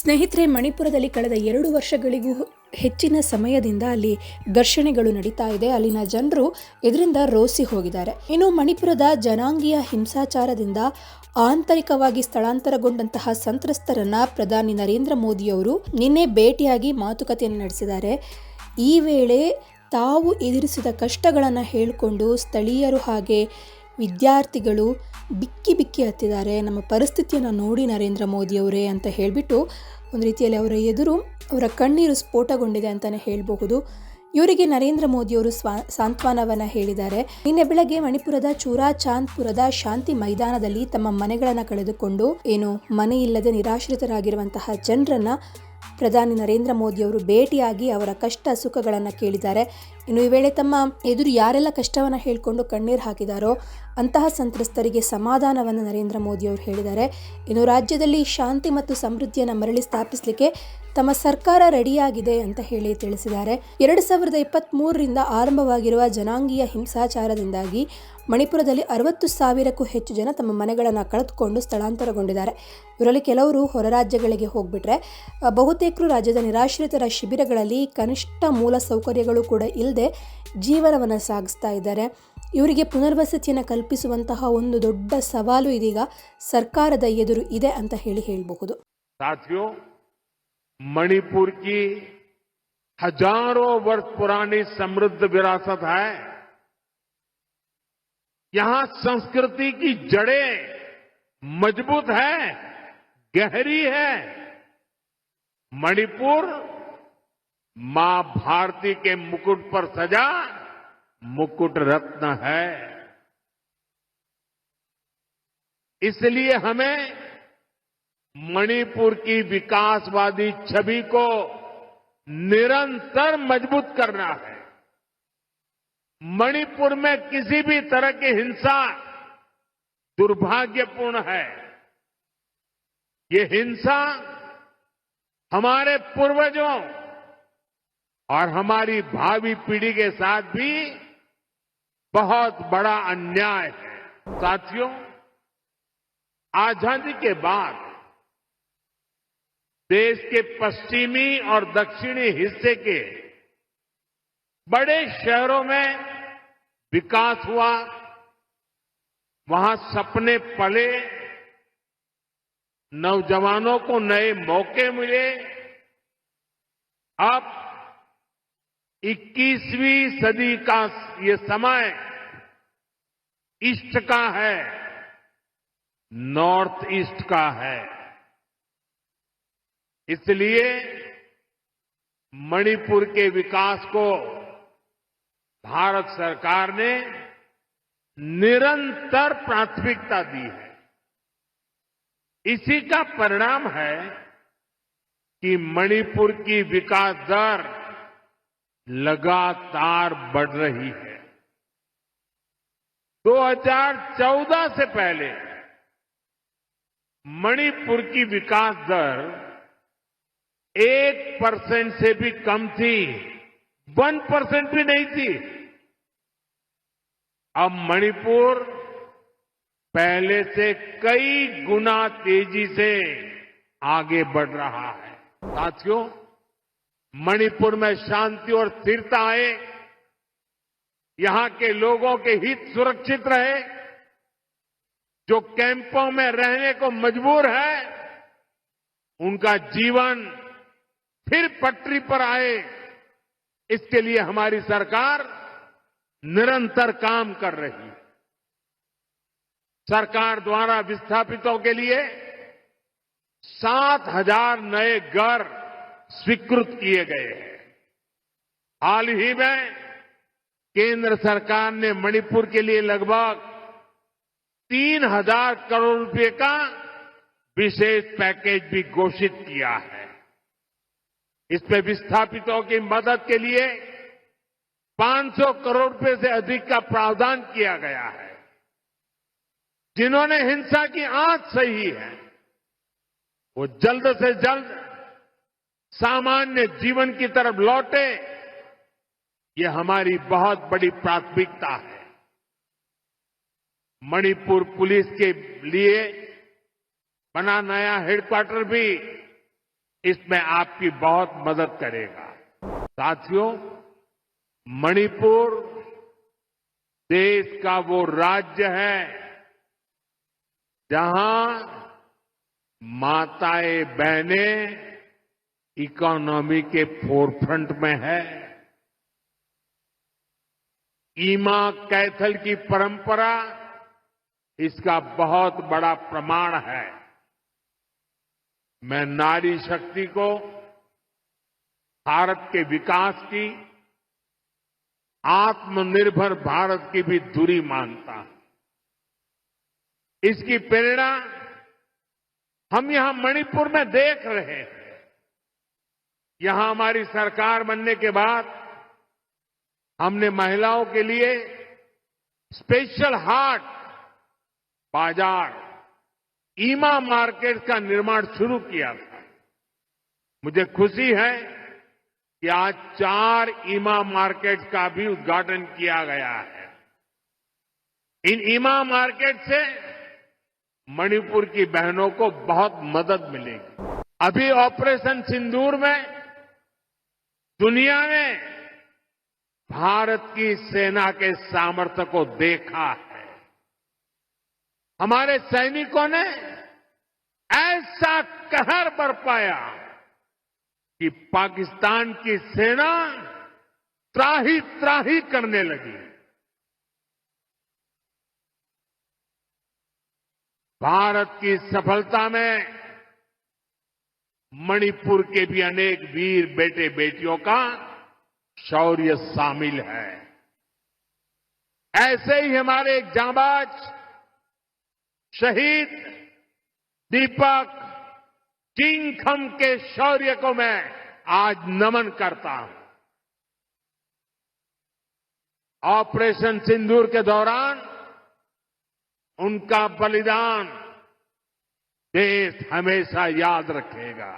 ಸ್ನೇಹಿತರೆ, ಮಣಿಪುರದಲ್ಲಿ ಕಳೆದ 2 ವರ್ಷಗಳಿಗೂ ಹೆಚ್ಚಿನ ಸಮಯದಿಂದ ಅಲ್ಲಿ ಘರ್ಷಣೆಗಳು ನಡೀತಾ ಇದೆ. ಅಲ್ಲಿನ ಜನರು ಇದರಿಂದ ರೋಸಿ ಹೋಗಿದ್ದಾರೆ. ಇನ್ನು ಮಣಿಪುರದ ಜನಾಂಗೀಯ ಹಿಂಸಾಚಾರದಿಂದ ಆಂತರಿಕವಾಗಿ ಸ್ಥಳಾಂತರಗೊಂಡಂತಹ ಸಂತ್ರಸ್ತರನ್ನ ಪ್ರಧಾನಿ ನರೇಂದ್ರ ಮೋದಿಯವರು ನಿನ್ನೆ ಭೇಟಿಯಾಗಿ ಮಾತುಕತೆಯನ್ನು ನಡೆಸಿದ್ದಾರೆ. ಈ ವೇಳೆ ತಾವು ಎದುರಿಸಿದ ಕಷ್ಟಗಳನ್ನು ಹೇಳಿಕೊಂಡು ಸ್ಥಳೀಯರು ಹಾಗೆ ವಿದ್ಯಾರ್ಥಿಗಳು ಬಿಕ್ಕಿ ಬಿಕ್ಕಿ ಹತ್ತಿದ್ದಾರೆ. ನಮ್ಮ ಪರಿಸ್ಥಿತಿಯನ್ನು ನೋಡಿ ನರೇಂದ್ರ ಮೋದಿಯವರೇ ಅಂತ ಹೇಳಿಬಿಟ್ಟು ಒಂದು ರೀತಿಯಲ್ಲಿ ಅವರ ಎದುರು ಅವರ ಕಣ್ಣೀರು ಸ್ಫೋಟಗೊಂಡಿದೆ ಅಂತಲೇ ಹೇಳಬಹುದು. ಇವರಿಗೆ ನರೇಂದ್ರ ಮೋದಿಯವರು ಸಾಂತ್ವನವನ್ನು ಹೇಳಿದ್ದಾರೆ. ನಿನ್ನೆ ಬೆಳಗ್ಗೆ ಮಣಿಪುರದ ಚೂರಾಚಾಂದ್ಪುರದ ಶಾಂತಿ ಮೈದಾನದಲ್ಲಿ ತಮ್ಮ ಮನೆಗಳನ್ನು ಕಳೆದುಕೊಂಡು ಮನೆ ಇಲ್ಲದೆ ನಿರಾಶ್ರಿತರಾಗಿರುವಂತಹ ಜನರನ್ನ ಪ್ರಧಾನಿ ನರೇಂದ್ರ ಮೋದಿಯವರು ಭೇಟಿಯಾಗಿ ಅವರ ಕಷ್ಟ ಸುಖಗಳನ್ನು ಕೇಳಿದ್ದಾರೆ. ಇನ್ನು ಈ ವೇಳೆ ತಮ್ಮ ಎದುರು ಯಾರೆಲ್ಲ ಕಷ್ಟವನ್ನು ಹೇಳಿಕೊಂಡು ಕಣ್ಣೀರು ಹಾಕಿದಾರೋ ಅಂತಹ ಸಂತ್ರಸ್ತರಿಗೆ ಸಮಾಧಾನವನ್ನು ನರೇಂದ್ರ ಮೋದಿಯವರು ಹೇಳಿದ್ದಾರೆ. ಇನ್ನು ರಾಜ್ಯದಲ್ಲಿ ಶಾಂತಿ ಮತ್ತು ಸಮೃದ್ಧಿಯನ್ನು ಮರಳಿ ಸ್ಥಾಪಿಸಲಿಕ್ಕೆ ತಮ್ಮ ಸರ್ಕಾರ ರೆಡಿಯಾಗಿದೆ ಅಂತ ಹೇಳಿ ತಿಳಿಸಿದ್ದಾರೆ. 2023ರಿಂದ ಆರಂಭವಾಗಿರುವ ಜನಾಂಗೀಯ ಹಿಂಸಾಚಾರದಿಂದಾಗಿ ಮಣಿಪುರದಲ್ಲಿ 60,000ಕ್ಕೂ ಹೆಚ್ಚು ಜನ ತಮ್ಮ ಮನೆಗಳನ್ನು ಕಳೆದುಕೊಂಡು ಸ್ಥಳಾಂತರಗೊಂಡಿದ್ದಾರೆ. ಇವರಲ್ಲಿ ಕೆಲವರು ಹೊರ ರಾಜ್ಯಗಳಿಗೆ ಹೋಗ್ಬಿಟ್ರೆ ಬಹುತೇಕರು ರಾಜ್ಯದ ನಿರಾಶ್ರಿತರ ಶಿಬಿರಗಳಲ್ಲಿ ಕನಿಷ್ಠ ಮೂಲ ಸೌಕರ್ಯಗಳು ಕೂಡ ಇಲ್ಲದೆ ಜೀವನವನ್ನು ಸಾಗಿಸ್ತಾ ಇದ್ದಾರೆ. ಇವರಿಗೆ ಪುನರ್ವಸತಿಯನ್ನು ಕಲ್ಪಿಸುವಂತಹ ಒಂದು ದೊಡ್ಡ ಸವಾಲು ಇದೀಗ ಸರ್ಕಾರದ ಎದುರು ಇದೆ ಅಂತ ಹೇಳಬಹುದು. मणिपुर की हजारों वर्ष पुरानी समृद्ध विरासत है. यहां संस्कृति की जड़ें मजबूत है, गहरी है. मणिपुर मां भारती के मुकुट पर सजा मुकुट रत्न है. इसलिए हमें मणिपुर की विकासवादी छवि को निरंतर मजबूत करना है. मणिपुर में किसी भी तरह की हिंसा दुर्भाग्यपूर्ण है. ये हिंसा हमारे पूर्वजों और हमारी भावी पीढ़ी के साथ भी बहुत बड़ा अन्याय है. साथियों, आजादी के बाद देश के पश्चिमी और दक्षिणी हिस्से के बड़े शहरों में विकास हुआ, वहां सपने पले, नौजवानों को नए मौके मिले. अब 21वीं सदी का ये समय ईस्ट का है, नॉर्थ ईस्ट का है. इसलिए मणिपुर के विकास को भारत सरकार ने निरंतर प्राथमिकता दी है. इसी का परिणाम है कि मणिपुर की विकास दर लगातार बढ़ रही है. 2014 से पहले मणिपुर की विकास दर 1% से भी कम थी, 1% भी नहीं थी. अब मणिपुर पहले से कई गुना तेजी से आगे बढ़ रहा है. साथियों, मणिपुर में शांति और स्थिरता आए, यहां के लोगों के हित सुरक्षित रहे, जो कैंपों में रहने को मजबूर है उनका जीवन फिर पटरी पर आए, इसके लिए हमारी सरकार निरंतर काम कर रही है. सरकार द्वारा विस्थापितों के लिए 7,000 नए घर स्वीकृत किए गए हैं. हाल ही में केंद्र सरकार ने मणिपुर के लिए लगभग 3,000 करोड़ रुपए का विशेष पैकेज भी घोषित किया है. इसमें विस्थापितों की मदद के लिए 500 करोड़ रुपए से अधिक का प्रावधान किया गया है. जिन्होंने हिंसा की आंच सही है वो जल्द से जल्द सामान्य जीवन की तरफ लौटे, ये हमारी बहुत बड़ी प्राथमिकता है. मणिपुर पुलिस के लिए बना नया हेडक्वार्टर भी इसमें आपकी बहुत मदद करेगा। साथियों, मणिपुर देश का वो राज्य है जहां माताएं बहनें इकोनॉमी के फोरफ्रंट में है। ईमा कैथल की परंपरा इसका बहुत बड़ा प्रमाण है। मैं नारी शक्ति को भारत के विकास की, आत्मनिर्भर भारत की भी धुरी मानता हूं। इसकी प्रेरणा हम यहां मणिपुर में देख रहे हैं। यहां हमारी सरकार बनने के बाद हमने महिलाओं के लिए स्पेशल हाट बाजार, ईमा मार्केट का निर्माण शुरू किया था। मुझे खुशी है कि आज 4 ईमा मार्केट का भी उद्घाटन किया गया है। इन ईमा मार्केट से मणिपुर की बहनों को बहुत मदद मिलेगी। अभी ऑपरेशन सिंदूर में दुनिया ने भारत की सेना के सामर्थ्य को देखा है। हमारे सैनिकों ने ऐसा कहर बरपाया कि पाकिस्तान की सेना त्राही त्राही करने लगी। भारत की सफलता में मणिपुर के भी अनेक वीर बेटे बेटियों का शौर्य शामिल है। ऐसे ही हमारे एक जांबाज शहीद दीपक किंगखम के शौर्य को मैं आज नमन करता हूं। ऑपरेशन सिंदूर के दौरान उनका बलिदान देश हमेशा याद रखेगा।